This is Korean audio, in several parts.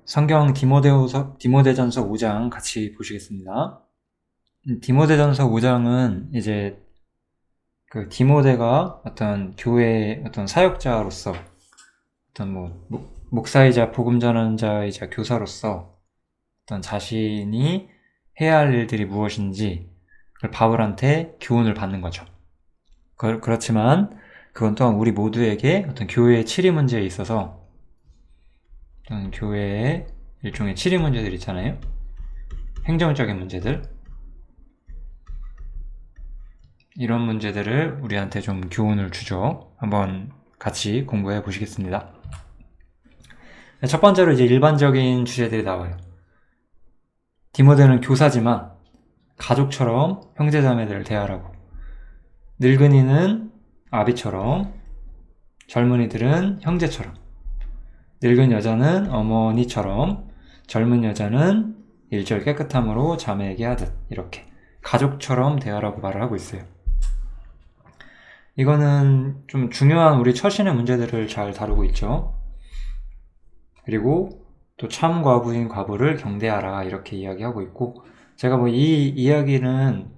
성경 디모데전서 5장 같이 보시겠습니다. 디모데전서 5장은 이제 그 디모데가 어떤 교회의 어떤 사역자로서 어떤 목사이자 복음 전환자이자 교사로서 어떤 자신이 해야 할 일들이 무엇인지 그걸 바울한테 교훈을 받는 거죠. 그렇지만 그건 또한 우리 모두에게 어떤 교회의 치리 문제에 있어서 어떤 교회의 일종의 치리 문제들 있잖아요. 행정적인 문제들, 이런 문제들을 우리한테 좀 교훈을 주죠. 한번 같이 공부해 보시겠습니다. 첫 번째로 이제 일반적인 주제들이 나와요. 디모데는 교사지만 가족처럼 형제자매들을 대하라고. 늙은이는 아비처럼, 젊은이들은 형제처럼, 늙은 여자는 어머니처럼, 젊은 여자는 일절 깨끗함으로 자매에게 하듯, 이렇게 가족처럼 대하라고 말을 하고 있어요. 이거는 좀 중요한 우리 처신의 문제들을 잘 다루고 있죠. 그리고 또 참 과부인 과부를 경대하라, 이렇게 이야기하고 있고, 제가 이 이야기는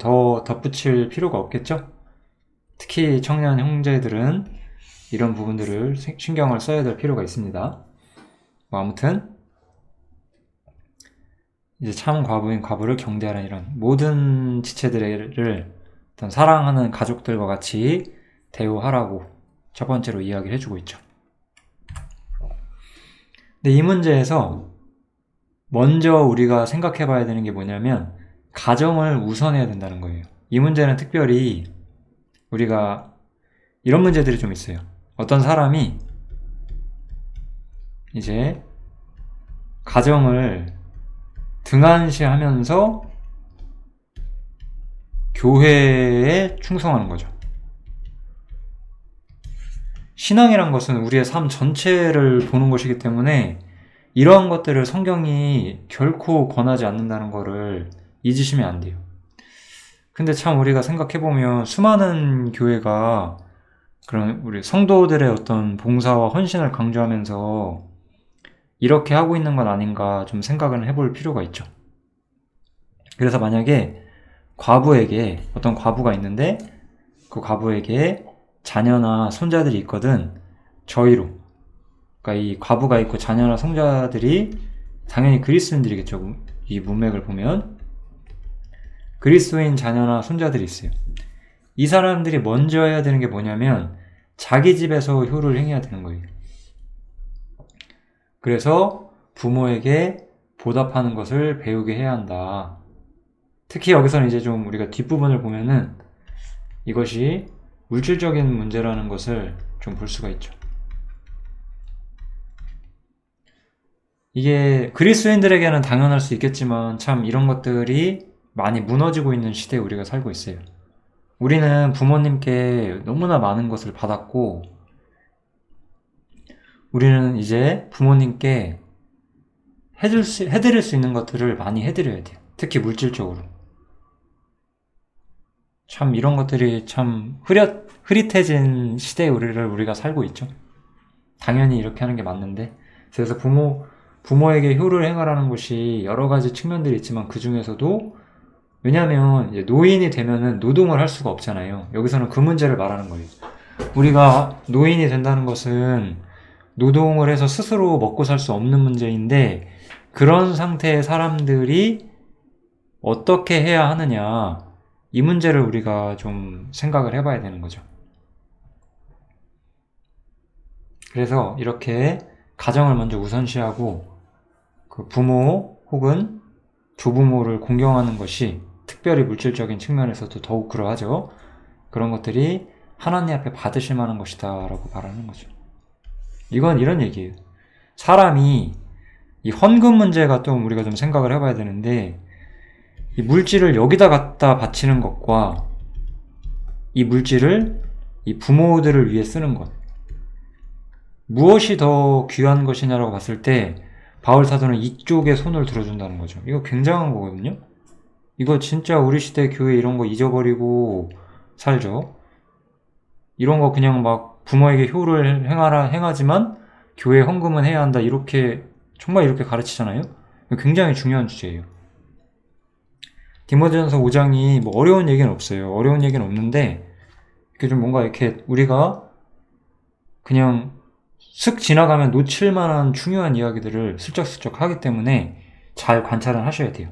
더 덧붙일 필요가 없겠죠? 특히 청년 형제들은 이런 부분들을 신경을 써야 될 필요가 있습니다. 아무튼 이제 참 과부인 과부를 경대하라, 이런 모든 지체들을 어떤 사랑하는 가족들과 같이 대우하라고 첫 번째로 이야기를 해주고 있죠. 근데 이 문제에서 먼저 우리가 생각해 봐야 되는 게 뭐냐면 가정을 우선해야 된다는 거예요. 이 문제는 특별히 우리가 이런 문제들이 좀 있어요. 어떤 사람이 이제 가정을 등한시하면서 교회에 충성하는 거죠. 신앙이란 것은 우리의 삶 전체를 보는 것이기 때문에 이러한 것들을 성경이 결코 권하지 않는다는 것을 잊으시면 안 돼요. 근데 참 우리가 생각해보면 수많은 교회가 그런 우리 성도들의 어떤 봉사와 헌신을 강조하면서 이렇게 하고 있는 건 아닌가 좀 생각을 해볼 필요가 있죠. 그래서 만약에 과부에게 어떤 과부가 있는데 그 과부에게 자녀나 손자들이 있거든, 저희로, 그러니까 이 과부가 있고 자녀나 손자들이 당연히 그리스도인들이겠죠. 이 문맥을 보면 그리스도인 자녀나 손자들이 있어요. 이 사람들이 먼저 해야 되는 게 뭐냐면 자기 집에서 효를 행해야 되는 거예요. 그래서 부모에게 보답하는 것을 배우게 해야 한다. 특히 여기서는 이제 좀 우리가 뒷부분을 보면은 이것이 물질적인 문제라는 것을 좀 볼 수가 있죠. 이게 그리스도인들에게는 당연할 수 있겠지만 참 이런 것들이 많이 무너지고 있는 시대에 우리가 살고 있어요. 우리는 부모님께 너무나 많은 것을 받았고 우리는 이제 부모님께 해드릴 수 있는 것들을 많이 해드려야 돼요. 특히 물질적으로. 참 이런 것들이 참 흐릿해진 시대에 우리가 살고 있죠. 당연히 이렇게 하는 게 맞는데, 그래서 부모에게 효를 행하라는 것이 여러 가지 측면들이 있지만 그 중에서도 왜냐하면 이제 노인이 되면은 노동을 할 수가 없잖아요. 여기서는 그 문제를 말하는 거예요. 우리가 노인이 된다는 것은 노동을 해서 스스로 먹고 살 수 없는 문제인데 그런 상태의 사람들이 어떻게 해야 하느냐, 이 문제를 우리가 좀 생각을 해봐야 되는 거죠. 그래서 이렇게 가정을 먼저 우선시하고 그 부모 혹은 조부모를 공경하는 것이 특별히 물질적인 측면에서도 더욱 그러하죠. 그런 것들이 하나님 앞에 받으실 만한 것이다 라고 말하는 거죠. 이건 이런 얘기예요. 사람이 이 헌금 문제가 또 우리가 좀 생각을 해봐야 되는데, 이 물질을 여기다 갖다 바치는 것과 이 물질을 이 부모들을 위해 쓰는 것, 무엇이 더 귀한 것이냐라고 봤을 때 바울 사도는 이쪽에 손을 들어준다는 거죠. 이거 굉장한 거거든요. 이거 진짜 우리 시대 교회 이런 거 잊어버리고 살죠. 이런 거 그냥 막 부모에게 효를 행하지만 교회 헌금은 해야 한다. 이렇게 정말 이렇게 가르치잖아요. 굉장히 중요한 주제예요. 디모데전서 5장이 뭐 어려운 얘기는 없어요. 어려운 얘기는 없는데 이렇게 좀 뭔가 이렇게 우리가 그냥 슥 지나가면 놓칠 만한 중요한 이야기들을 슬쩍슬쩍 하기 때문에 잘 관찰을 하셔야 돼요.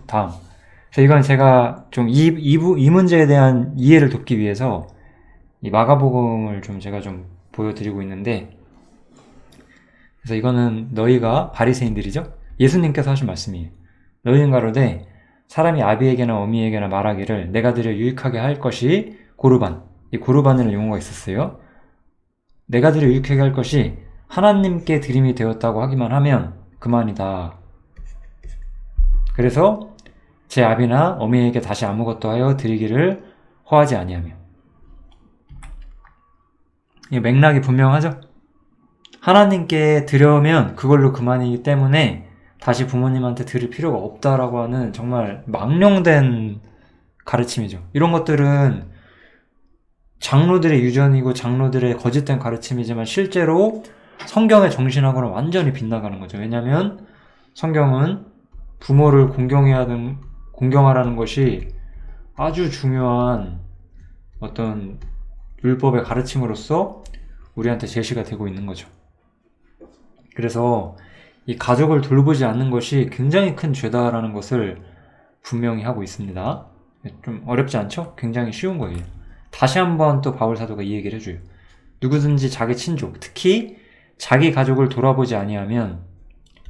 다음. 그래서 이건 제가 좀 이 문제에 대한 이해를 돕기 위해서 이 마가복음을 좀 제가 좀 보여드리고 있는데, 그래서 이거는 너희가 바리새인들이죠? 예수님께서 하신 말씀이에요. 너희는 가로되 사람이 아비에게나 어미에게나 말하기를 내가 드려 유익하게 할 것이 고르반. 이 고르반이라는 용어가 있었어요. 내가 드려 유익하게 할 것이 하나님께 드림이 되었다고 하기만 하면 그만이다. 그래서 제 아비나 어미에게 다시 아무것도 하여 드리기를 허하지 아니하며. 이 맥락이 분명하죠? 하나님께 드려면 그걸로 그만이기 때문에 다시 부모님한테 드릴 필요가 없다라고 하는 정말 망령된 가르침이죠. 이런 것들은 장로들의 유전이고 장로들의 거짓된 가르침이지만 실제로 성경의 정신하고는 완전히 빗나가는 거죠. 왜냐하면 성경은 부모를 공경하라는 것이 아주 중요한 어떤 율법의 가르침으로서 우리한테 제시가 되고 있는 거죠. 그래서 이 가족을 돌보지 않는 것이 굉장히 큰 죄다라는 것을 분명히 하고 있습니다. 좀 어렵지 않죠? 굉장히 쉬운 거예요. 다시 한번 또 바울 사도가 이 얘기를 해줘요. 누구든지 자기 친족, 특히 자기 가족을 돌아보지 아니하면,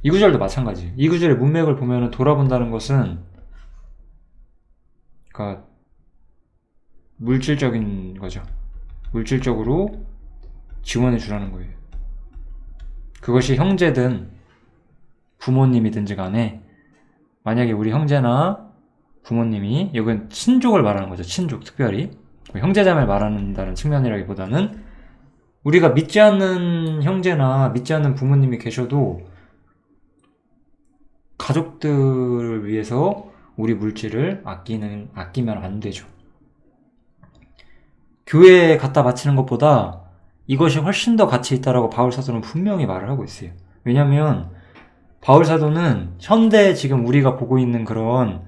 이 구절도 마찬가지예요. 이 구절의 문맥을 보면 돌아본다는 것은 그러니까 물질적인 거죠. 물질적으로 지원해 주라는 거예요. 그것이 형제든 부모님이든지 간에 만약에 우리 형제나 부모님이, 이건 친족을 말하는 거죠. 친족 특별히 형제자매를 말한다는 측면이라기보다는 우리가 믿지 않는 형제나 믿지 않는 부모님이 계셔도 가족들을 위해서 우리 물질을 아끼면 안 되죠. 교회에 갖다 바치는 것보다 이것이 훨씬 더 가치 있다라고 바울 사도는 분명히 말을 하고 있어요. 왜냐하면 바울 사도는 현대 지금 우리가 보고 있는 그런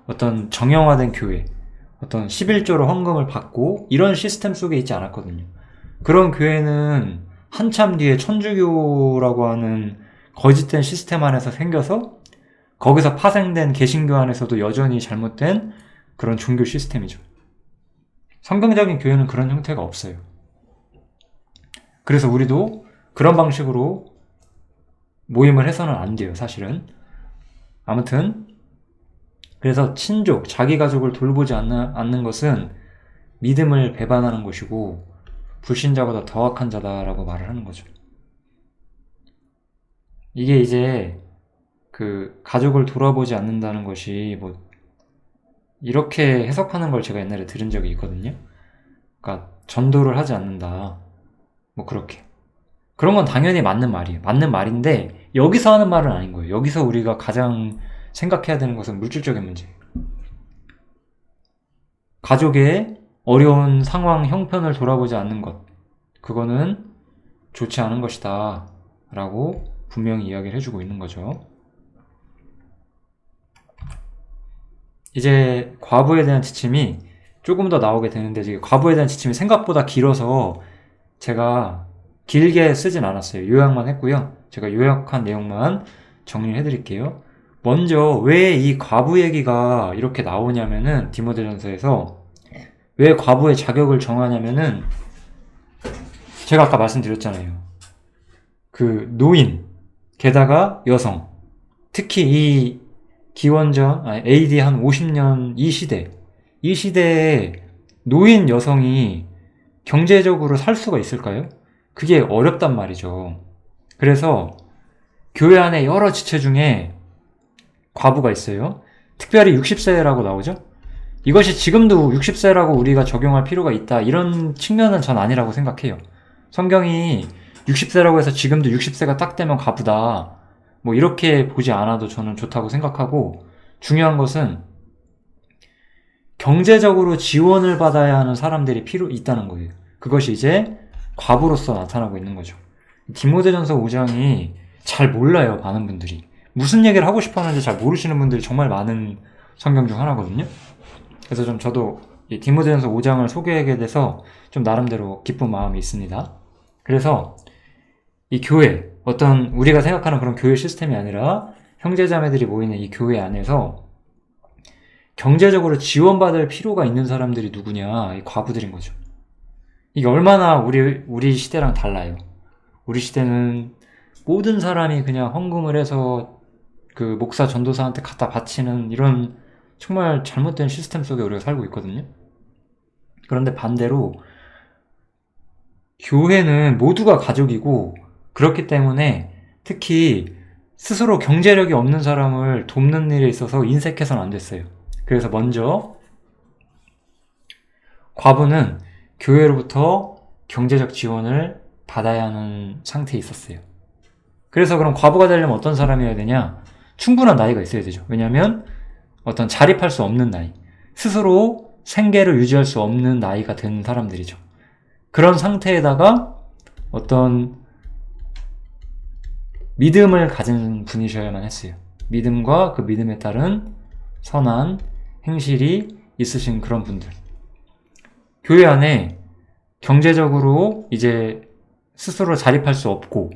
어떤 정형화된 교회, 어떤 11조로 헌금을 받고 이런 시스템 속에 있지 않았거든요. 그런 교회는 한참 뒤에 천주교라고 하는 거짓된 시스템 안에서 생겨서 거기서 파생된 개신교 안에서도 여전히 잘못된 그런 종교 시스템이죠. 성경적인 교회는 그런 형태가 없어요. 그래서 우리도 그런 방식으로 모임을 해서는 안 돼요, 사실은. 아무튼 그래서 친족, 자기 가족을 돌보지 않는 것은 믿음을 배반하는 것이고 불신자보다 더 악한 자다라고 말을 하는 거죠. 이게 이제 그 가족을 돌아보지 않는다는 것이 뭐 이렇게 해석하는 걸 제가 옛날에 들은 적이 있거든요. 그러니까 전도를 하지 않는다. 뭐 그렇게. 그런 건 당연히 맞는 말이에요. 맞는 말인데 여기서 하는 말은 아닌 거예요. 여기서 우리가 가장 생각해야 되는 것은 물질적인 문제예요. 가족의 어려운 상황, 형편을 돌아보지 않는 것, 그거는 좋지 않은 것이다 라고 분명히 이야기를 해주고 있는 거죠. 이제 과부에 대한 지침이 조금 더 나오게 되는데, 이제 과부에 대한 지침이 생각보다 길어서 제가 길게 쓰진 않았어요. 요약만 했고요. 제가 요약한 내용만 정리해 드릴게요. 먼저 왜 이 과부 얘기가 이렇게 나오냐면은, 디모데전서에서 왜 과부의 자격을 정하냐면은, 제가 아까 말씀드렸잖아요. 그 노인, 게다가 여성, 특히 이 기원전 AD 한 50년 이 시대에 노인 여성이 경제적으로 살 수가 있을까요? 그게 어렵단 말이죠. 그래서 교회 안에 여러 지체 중에 과부가 있어요. 특별히 60세라고 나오죠. 이것이 지금도 60세라고 우리가 적용할 필요가 있다, 이런 측면은 전 아니라고 생각해요. 성경이 60세라고 해서 지금도 60세가 딱 되면 과부다, 뭐 이렇게 보지 않아도 저는 좋다고 생각하고, 중요한 것은 경제적으로 지원을 받아야 하는 사람들이 있다는 거예요. 그것이 이제 과부로서 나타나고 있는 거죠. 디모데전서 5장이 잘 몰라요, 많은 분들이. 무슨 얘기를 하고 싶어 하는지 잘 모르시는 분들이 정말 많은 성경 중 하나거든요. 그래서 좀 저도 이 디모데전서 5장을 소개하게 돼서 좀 나름대로 기쁜 마음이 있습니다. 그래서 이 교회, 어떤 우리가 생각하는 그런 교회 시스템이 아니라 형제자매들이 모이는 이 교회 안에서 경제적으로 지원받을 필요가 있는 사람들이 누구냐? 이 과부들인 거죠. 이게 얼마나 우리 시대랑 달라요. 우리 시대는 모든 사람이 그냥 헌금을 해서 그 목사 전도사한테 갖다 바치는 이런 정말 잘못된 시스템 속에 우리가 살고 있거든요. 그런데 반대로 교회는 모두가 가족이고, 그렇기 때문에 특히 스스로 경제력이 없는 사람을 돕는 일에 있어서 인색해서는 안 됐어요. 그래서 먼저 과부는 교회로부터 경제적 지원을 받아야 하는 상태에 있었어요. 그래서 그럼 과부가 되려면 어떤 사람이어야 되냐? 충분한 나이가 있어야 되죠. 왜냐하면 어떤 자립할 수 없는 나이, 스스로 생계를 유지할 수 없는 나이가 된 사람들이죠. 그런 상태에다가 어떤 믿음을 가진 분이셔야만 했어요. 믿음과 그 믿음에 따른 선한 행실이 있으신 그런 분들. 교회 안에 경제적으로 이제 스스로 자립할 수 없고,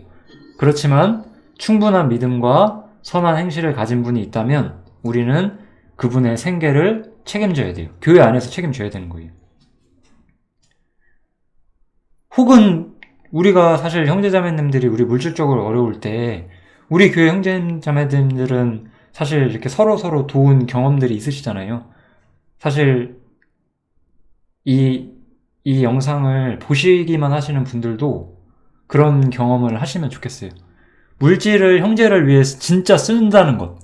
그렇지만 충분한 믿음과 선한 행실을 가진 분이 있다면 우리는 그분의 생계를 책임져야 돼요. 교회 안에서 책임져야 되는 거예요. 혹은 우리가 사실 형제자매님들이 우리 물질적으로 어려울 때 우리 교회 형제자매님들은 사실 이렇게 서로 도운 경험들이 있으시잖아요. 사실 이 영상을 보시기만 하시는 분들도 그런 경험을 하시면 좋겠어요. 물질을 형제를 위해서 진짜 쓴다는 것,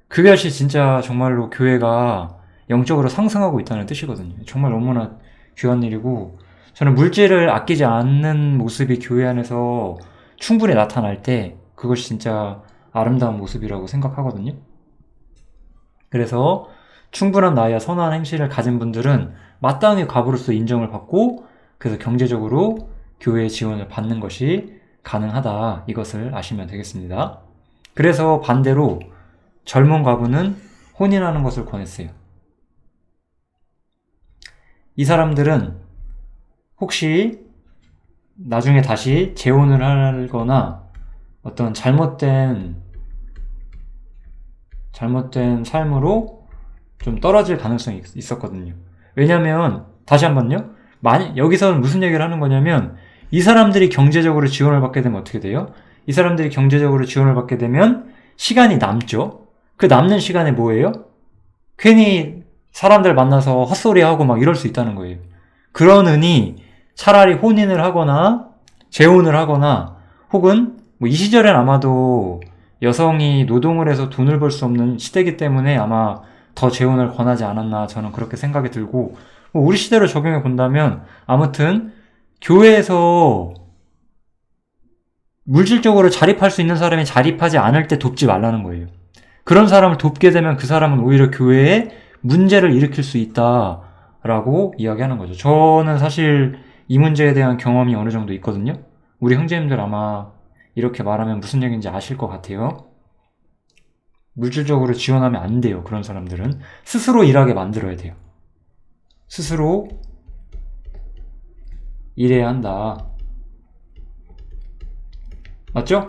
그것이 진짜 정말로 교회가 영적으로 상승하고 있다는 뜻이거든요. 정말 너무나 귀한 일이고, 저는 물질을 아끼지 않는 모습이 교회 안에서 충분히 나타날 때 그것이 진짜 아름다운 모습이라고 생각하거든요. 그래서 충분한 나이와 선한 행실을 가진 분들은 마땅히 과부로서 인정을 받고, 그래서 경제적으로 교회의 지원을 받는 것이 가능하다, 이것을 아시면 되겠습니다. 그래서 반대로 젊은 과부는 혼인하는 것을 권했어요. 이 사람들은 혹시 나중에 다시 재혼을 하거나 어떤 잘못된 삶으로 좀 떨어질 가능성이 있었거든요. 왜냐면 다시 한번요, 여기서는 무슨 얘기를 하는 거냐면, 이 사람들이 경제적으로 지원을 받게 되면 어떻게 돼요? 이 사람들이 경제적으로 지원을 받게 되면 시간이 남죠. 그 남는 시간에 뭐예요? 괜히 사람들 만나서 헛소리하고 막 이럴 수 있다는 거예요. 그러느니 차라리 혼인을 하거나 재혼을 하거나, 혹은 이 시절엔 아마도 여성이 노동을 해서 돈을 벌 수 없는 시대이기 때문에 아마 더 재혼을 권하지 않았나, 저는 그렇게 생각이 들고, 우리 시대로 적용해 본다면 아무튼 교회에서 물질적으로 자립할 수 있는 사람이 자립하지 않을 때 돕지 말라는 거예요. 그런 사람을 돕게 되면 그 사람은 오히려 교회에 문제를 일으킬 수 있다라고 이야기하는 거죠. 저는 사실 이 문제에 대한 경험이 어느 정도 있거든요. 우리 형제님들 아마 이렇게 말하면 무슨 얘기인지 아실 것 같아요. 물질적으로 지원하면 안 돼요. 그런 사람들은 스스로 일하게 만들어야 돼요. 스스로 일해야 한다. 맞죠?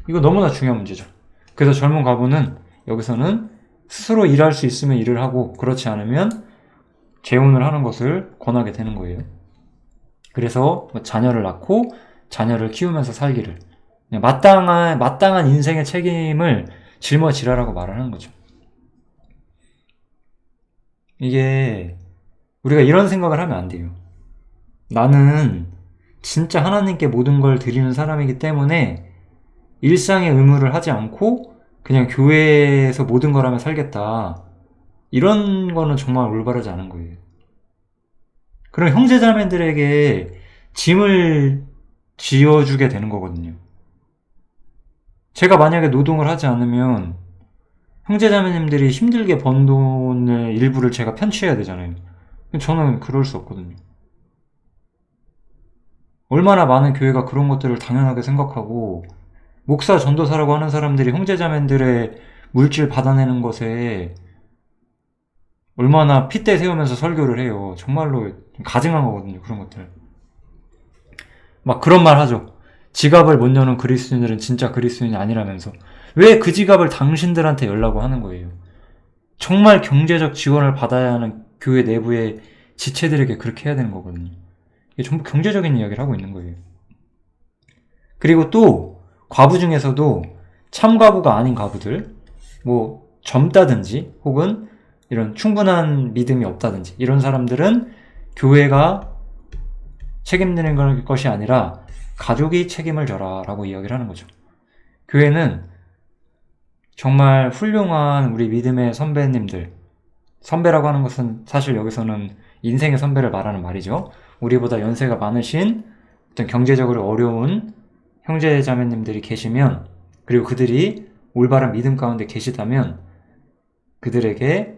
이거 너무나 중요한 문제죠. 그래서 젊은 과부는 여기서는 스스로 일할 수 있으면 일을 하고, 그렇지 않으면 재혼을 하는 것을 권하게 되는 거예요. 그래서 자녀를 낳고 자녀를 키우면서 살기를, 마땅한 인생의 책임을 짊어지라라고 말하는 거죠. 이게 우리가 이런 생각을 하면 안 돼요. 나는 진짜 하나님께 모든 걸 드리는 사람이기 때문에 일상의 의무를 하지 않고 그냥 교회에서 모든 걸 하며 살겠다, 이런 거는 정말 올바르지 않은 거예요. 그럼 형제자매들에게 짐을 지어주게 되는 거거든요. 제가 만약에 노동을 하지 않으면 형제자매님들이 힘들게 번 돈의 일부를 제가 편취해야 되잖아요. 저는 그럴 수 없거든요. 얼마나 많은 교회가 그런 것들을 당연하게 생각하고, 목사 전도사라고 하는 사람들이 형제자매들의 물질 받아내는 것에 얼마나 핏대 세우면서 설교를 해요. 정말로 가증한 거거든요, 그런 것들. 막 그런 말 하죠. 지갑을 못 여는 그리스도인들은 진짜 그리스도인이 아니라면서. 왜 그 지갑을 당신들한테 열라고 하는 거예요? 정말 경제적 지원을 받아야 하는 교회 내부의 지체들에게 그렇게 해야 되는 거거든요. 이게 전부 경제적인 이야기를 하고 있는 거예요. 그리고 또 과부 중에서도 참과부가 아닌 과부들, 뭐 젊다든지 혹은 이런 충분한 믿음이 없다든지 이런 사람들은 교회가 책임지는 것이 아니라 가족이 책임을 져라 라고 이야기를 하는 거죠. 교회는 정말 훌륭한 우리 믿음의 선배님들, 선배라고 하는 것은 사실 여기서는 인생의 선배를 말하는 말이죠. 우리보다 연세가 많으신 어떤 경제적으로 어려운 형제자매님들이 계시면, 그리고 그들이 올바른 믿음 가운데 계시다면 그들에게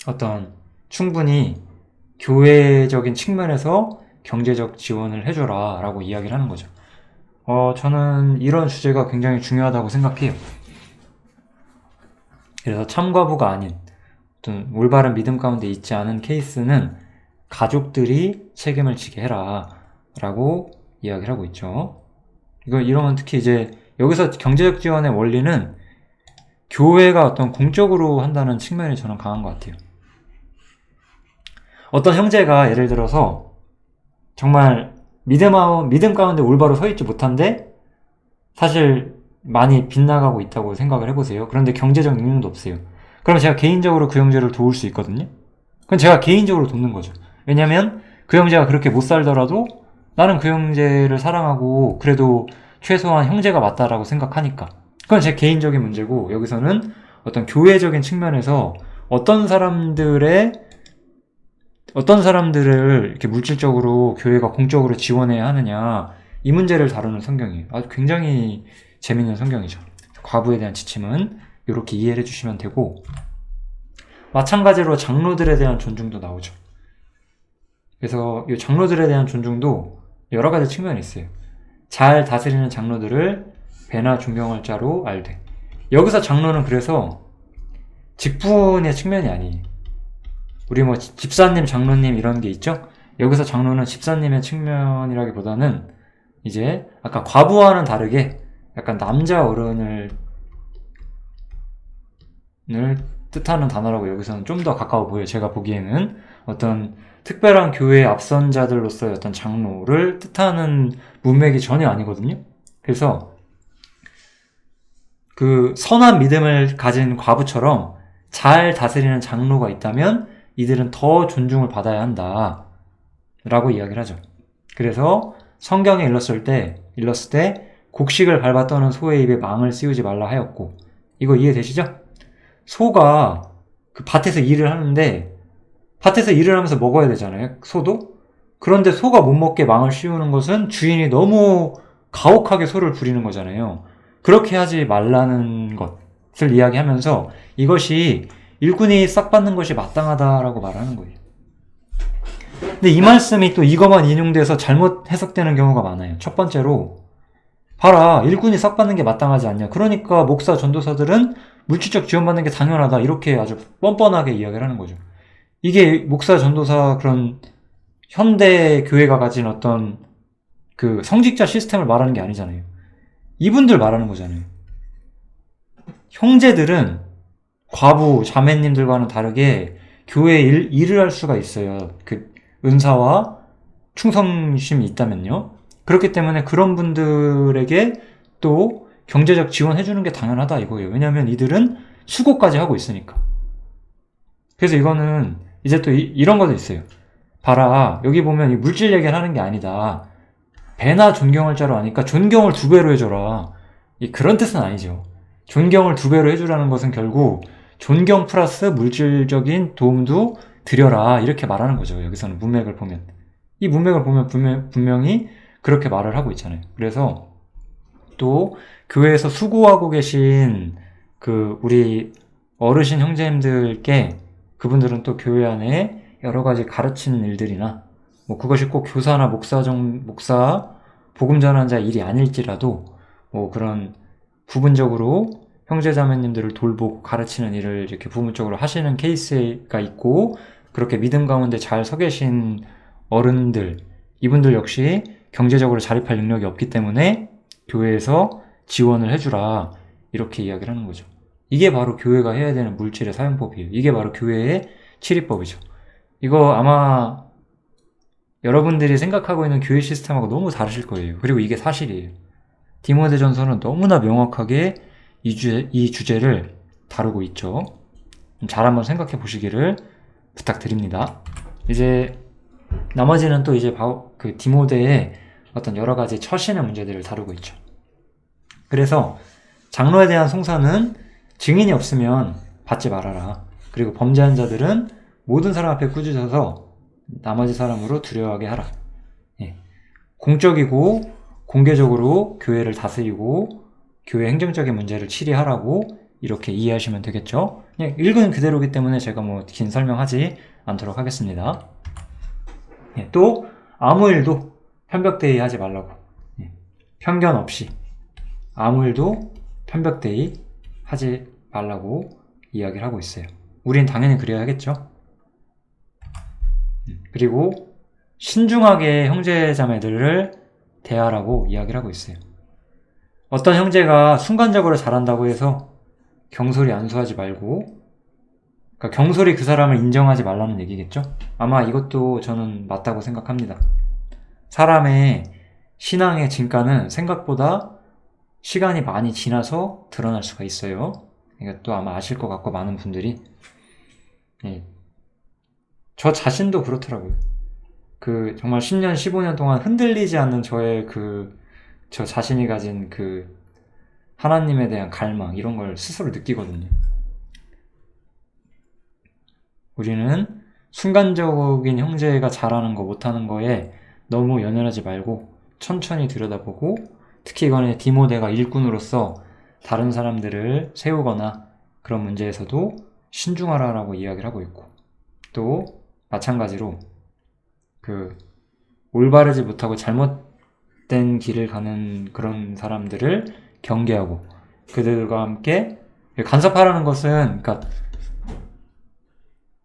어떤 충분히 교회적인 측면에서 경제적 지원을 해줘라 라고 이야기를 하는 거죠. 저는 이런 주제가 굉장히 중요하다고 생각해요. 그래서 참과부가 아닌 어떤 올바른 믿음 가운데 있지 않은 케이스는 가족들이 책임을 지게 해라 라고 이야기를 하고 있죠. 이러면 특히 이제 여기서 경제적 지원의 원리는 교회가 어떤 공적으로 한다는 측면이 저는 강한 것 같아요. 어떤 형제가 예를 들어서 정말 믿음 가운데 올바로 서 있지 못한데 사실 많이 빗나가고 있다고 생각을 해보세요. 그런데 경제적 능력도 없어요. 그럼 제가 개인적으로 그 형제를 도울 수 있거든요. 그럼 제가 개인적으로 돕는 거죠. 왜냐면 그 형제가 그렇게 못 살더라도 나는 그 형제를 사랑하고 그래도 최소한 형제가 맞다라고 생각하니까. 그건 제 개인적인 문제고, 여기서는 어떤 교회적인 측면에서 어떤 사람들을 이렇게 물질적으로 교회가 공적으로 지원해야 하느냐, 이 문제를 다루는 성경이에요. 아주 굉장히 재밌는 성경이죠. 과부에 대한 지침은 이렇게 이해를 해주시면 되고, 마찬가지로 장로들에 대한 존중도 나오죠. 그래서 이 장로들에 대한 존중도 여러 가지 측면이 있어요. 잘 다스리는 장로들을 배나 존경할 자로 알되. 여기서 장로는 그래서 직분의 측면이 아니에요. 우리 뭐 집사님, 장로님 이런 게 있죠? 여기서 장로는 집사님의 측면이라기보다는 이제 아까 과부와는 다르게 약간 남자 어른을 뜻하는 단어라고 여기서는 좀 더 가까워 보여요. 제가 보기에는 어떤 특별한 교회의 앞선자들로서의 어떤 장로를 뜻하는 문맥이 전혀 아니거든요. 그래서 그 선한 믿음을 가진 과부처럼 잘 다스리는 장로가 있다면 이들은 더 존중을 받아야 한다 라고 이야기를 하죠. 그래서 성경에 일렀을 때 곡식을 밟아 떠는 소의 입에 망을 씌우지 말라 하였고, 이거 이해되시죠? 소가 그 밭에서 일을 하는데 밭에서 일을 하면서 먹어야 되잖아요, 소도. 그런데 소가 못 먹게 망을 씌우는 것은 주인이 너무 가혹하게 소를 부리는 거잖아요. 그렇게 하지 말라는 것을 이야기하면서 이것이 일꾼이 싹 받는 것이 마땅하다라고 말하는 거예요. 근데 이 말씀이 또 이것만 인용돼서 잘못 해석되는 경우가 많아요. 첫 번째로, 봐라, 일꾼이 싹 받는 게 마땅하지 않냐, 그러니까 목사 전도사들은 물질적 지원받는 게 당연하다, 이렇게 아주 뻔뻔하게 이야기를 하는 거죠. 이게 목사 전도사 그런 현대 교회가 가진 어떤 그 성직자 시스템을 말하는 게 아니잖아요. 이분들 말하는 거잖아요. 형제들은 과부, 자매님들과는 다르게 교회에 일을 할 수가 있어요. 그 은사와 충성심이 있다면요. 그렇기 때문에 그런 분들에게 또 경제적 지원해주는 게 당연하다 이거예요. 왜냐하면 이들은 수고까지 하고 있으니까. 그래서 이거는 이제 또 이런 것도 있어요. 봐라, 여기 보면 이 물질 얘기를 하는 게 아니다. 배나 존경할 자로 하니까 존경을 2배로 해줘라. 그런 뜻은 아니죠. 존경을 2배로 해주라는 것은 결국 존경 플러스 물질적인 도움도 드려라, 이렇게 말하는 거죠. 여기서는 문맥을 보면. 이 문맥을 보면 분명히 그렇게 말을 하고 있잖아요. 그래서 또 교회에서 수고하고 계신 그 우리 어르신 형제님들께, 그분들은 또 교회 안에 여러 가지 가르치는 일들이나 뭐 그것이 꼭 교사나 목사, 복음 전환자 일이 아닐지라도 뭐 그런 부분적으로 형제자매님들을 돌보고 가르치는 일을 이렇게 부분적으로 하시는 케이스가 있고, 그렇게 믿음 가운데 잘 서 계신 어른들, 이분들 역시 경제적으로 자립할 능력이 없기 때문에 교회에서 지원을 해주라, 이렇게 이야기를 하는 거죠. 이게 바로 교회가 해야 되는 물질의 사용법이에요. 이게 바로 교회의 치리법이죠. 이거 아마 여러분들이 생각하고 있는 교회 시스템하고 너무 다르실 거예요. 그리고 이게 사실이에요. 디모데전서는 너무나 명확하게 이 주제를 다루고 있죠. 잘 한번 생각해 보시기를 부탁드립니다. 이제 나머지는 또 이제 그 디모데의 어떤 여러 가지 처신의 문제들을 다루고 있죠. 그래서 장로에 대한 송사는 증인이 없으면 받지 말아라. 그리고 범죄한 자들은 모든 사람 앞에 꾸짖어서 나머지 사람으로 두려워하게 하라. 예. 공적이고 공개적으로 교회를 다스리고 교회 행정적인 문제를 치리하라고 이렇게 이해하시면 되겠죠. 그냥 읽은 그대로기 때문에 제가 뭐 긴 설명하지 않도록 하겠습니다. 예. 또 아무 일도 편벽대의 하지 말라고. 예. 편견 없이 아무 일도 편벽대의 하지 말라고 이야기를 하고 있어요. 우린 당연히 그래야겠죠. 그리고 신중하게 형제자매들을 대하라고 이야기를 하고 있어요. 어떤 형제가 순간적으로 잘한다고 해서 경솔히 안수하지 말고, 그러니까 경솔히 그 사람을 인정하지 말라는 얘기겠죠? 아마 이것도 저는 맞다고 생각합니다. 사람의 신앙의 진가는 생각보다 시간이 많이 지나서 드러날 수가 있어요. 이것도 아마 아실 것 같고, 많은 분들이. 네. 저 자신도 그렇더라고요. 정말 10년, 15년 동안 흔들리지 않는 저 자신이 가진 하나님에 대한 갈망, 이런 걸 스스로 느끼거든요. 우리는 순간적인 형제가 잘하는 거, 못하는 거에 너무 연연하지 말고 천천히 들여다보고, 특히 이번에 디모데가 일꾼으로서 다른 사람들을 세우거나 그런 문제에서도 신중하라라고 이야기를 하고 있고, 또 마찬가지로 올바르지 못하고 잘못된 길을 가는 그런 사람들을 경계하고 그들과 함께 간섭하라는 것은, 그러니까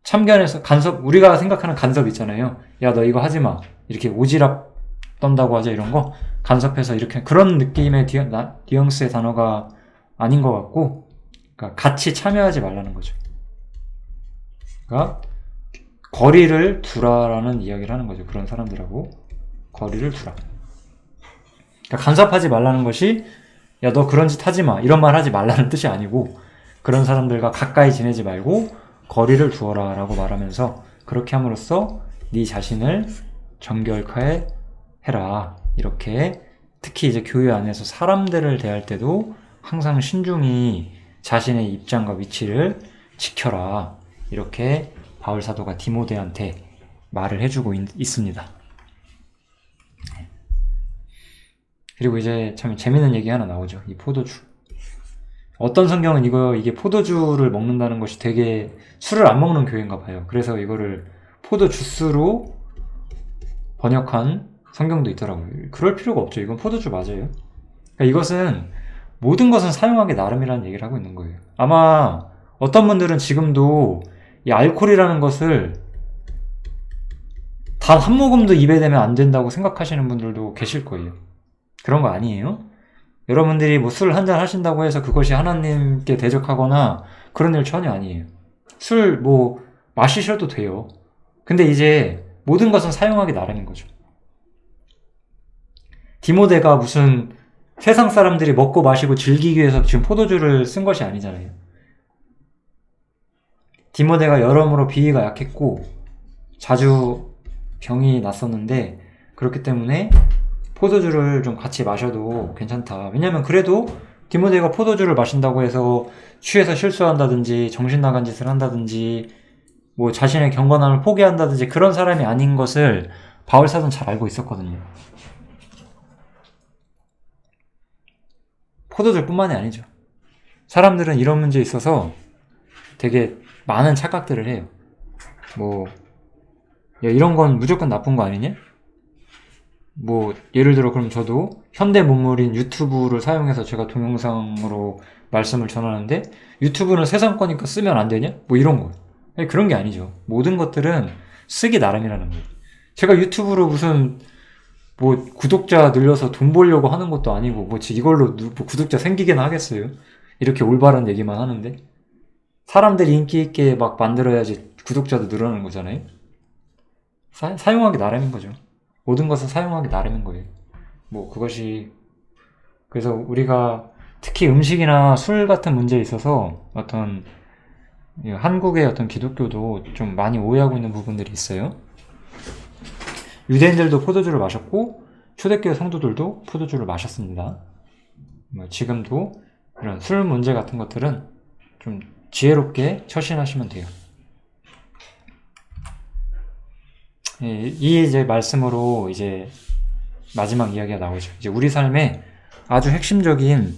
참견해서 우리가 생각하는 간섭 있잖아요. 야, 너 이거 하지 마. 이렇게 오지랖 떤다고 하죠. 이런 거 간섭해서 이렇게, 그런 느낌의 뉘앙스의 단어가 아닌 것 같고, 그러니까 같이 참여하지 말라는 거죠. 그러니까 거리를 두라라는 이야기를 하는 거죠. 그런 사람들하고 거리를 두라. 그러니까 간섭하지 말라는 것이, 야, 너 그런 짓 하지 마, 이런 말 하지 말라는 뜻이 아니고, 그런 사람들과 가까이 지내지 말고 거리를 두어라 라고 말하면서, 그렇게 함으로써 네 자신을 정결케 해라, 이렇게. 특히 이제 교회 안에서 사람들을 대할 때도 항상 신중히 자신의 입장과 위치를 지켜라, 이렇게 바울 사도가 디모데한테 말을 해주고 있습니다. 그리고 이제 참 재밌는 얘기 하나 나오죠. 이 포도주. 어떤 성경은 이게 포도주를 먹는다는 것이 되게, 술을 안 먹는 교회인가 봐요. 그래서 이거를 포도주스로 번역한 성경도 있더라고요. 그럴 필요가 없죠. 이건 포도주 맞아요. 그러니까 이것은, 모든 것은 사용하기 나름이라는 얘기를 하고 있는 거예요. 아마 어떤 분들은 지금도 이 알코올이라는 것을 단 한 모금도 입에 대면 안 된다고 생각하시는 분들도 계실 거예요. 그런 거 아니에요. 여러분들이 뭐 술 한잔 하신다고 해서 그것이 하나님께 대적하거나 그런 일 전혀 아니에요. 술 마시셔도 돼요. 근데 이제 모든 것은 사용하기 나름인 거죠. 디모데가 무슨 세상 사람들이 먹고 마시고 즐기기 위해서 지금 포도주를 쓴 것이 아니잖아요. 디모데가 여러모로 비위가 약했고 자주 병이 났었는데, 그렇기 때문에 포도주를 좀 같이 마셔도 괜찮다. 왜냐면 그래도 디모데가 포도주를 마신다고 해서 취해서 실수한다든지 정신 나간 짓을 한다든지 뭐 자신의 경건함을 포기한다든지 그런 사람이 아닌 것을 바울 사도는 잘 알고 있었거든요. 포도주뿐만이 아니죠. 사람들은 이런 문제에 있어서 되게 많은 착각들을 해요. 야, 이런 건 무조건 나쁜 거 아니냐? 뭐 예를 들어 그럼 저도 현대 문물인 유튜브를 사용해서 제가 동영상으로 말씀을 전하는데 유튜브는 세상 거니까 쓰면 안 되냐? 뭐 이런 거. 아니, 그런 게 아니죠. 모든 것들은 쓰기 나름이라는 거예요. 제가 유튜브로 무슨 뭐 구독자 늘려서 돈 벌려고 하는 것도 아니고 뭐 이걸로 뭐 구독자 생기게나 하겠어요? 이렇게 올바른 얘기만 하는데 사람들이 인기 있게 막 만들어야지 구독자도 늘어나는 거잖아요. 사용하기 나름인 거죠. 모든 것은 사용하기 나름인 거예요. 뭐 그것이 그래서 우리가 특히 음식이나 술 같은 문제에 있어서 어떤 한국의 어떤 기독교도 좀 많이 오해하고 있는 부분들이 있어요. 유대인들도 포도주를 마셨고 초대교회 성도들도 포도주를 마셨습니다. 뭐 지금도 이런 술 문제 같은 것들은 좀 지혜롭게 처신하시면 돼요. 이 이제 말씀으로 이제 마지막 이야기가 나오죠. 이제 우리 삶에 아주 핵심적인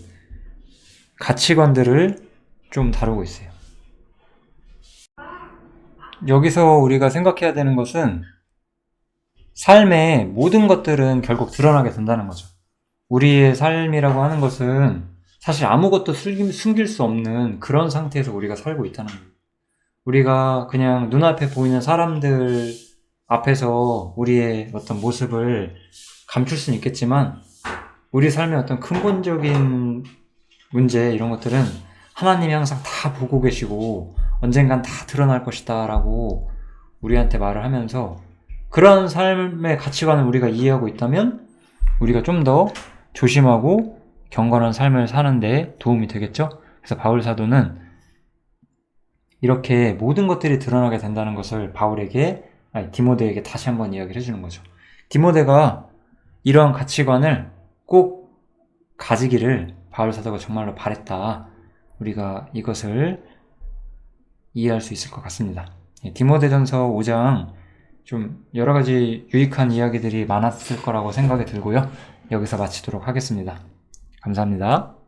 가치관들을 좀 다루고 있어요. 여기서 우리가 생각해야 되는 것은 삶의 모든 것들은 결국 드러나게 된다는 거죠. 우리의 삶이라고 하는 것은 사실 아무것도 숨길 수 없는 그런 상태에서 우리가 살고 있다는 거예요. 우리가 그냥 눈앞에 보이는 사람들 앞에서 우리의 어떤 모습을 감출 수는 있겠지만 우리 삶의 어떤 근본적인 문제 이런 것들은 하나님이 항상 다 보고 계시고 언젠간 다 드러날 것이다 라고 우리한테 말을 하면서 그런 삶의 가치관을 우리가 이해하고 있다면 우리가 좀 더 조심하고 경건한 삶을 사는데 도움이 되겠죠? 그래서 바울 사도는 이렇게 모든 것들이 드러나게 된다는 것을 디모데에게 다시 한번 이야기를 해주는 거죠. 디모데가 이러한 가치관을 꼭 가지기를 바울 사도가 정말로 바랬다. 우리가 이것을 이해할 수 있을 것 같습니다. 디모데전서 5장 좀 여러 가지 유익한 이야기들이 많았을 거라고 생각이 들고요. 여기서 마치도록 하겠습니다. 감사합니다.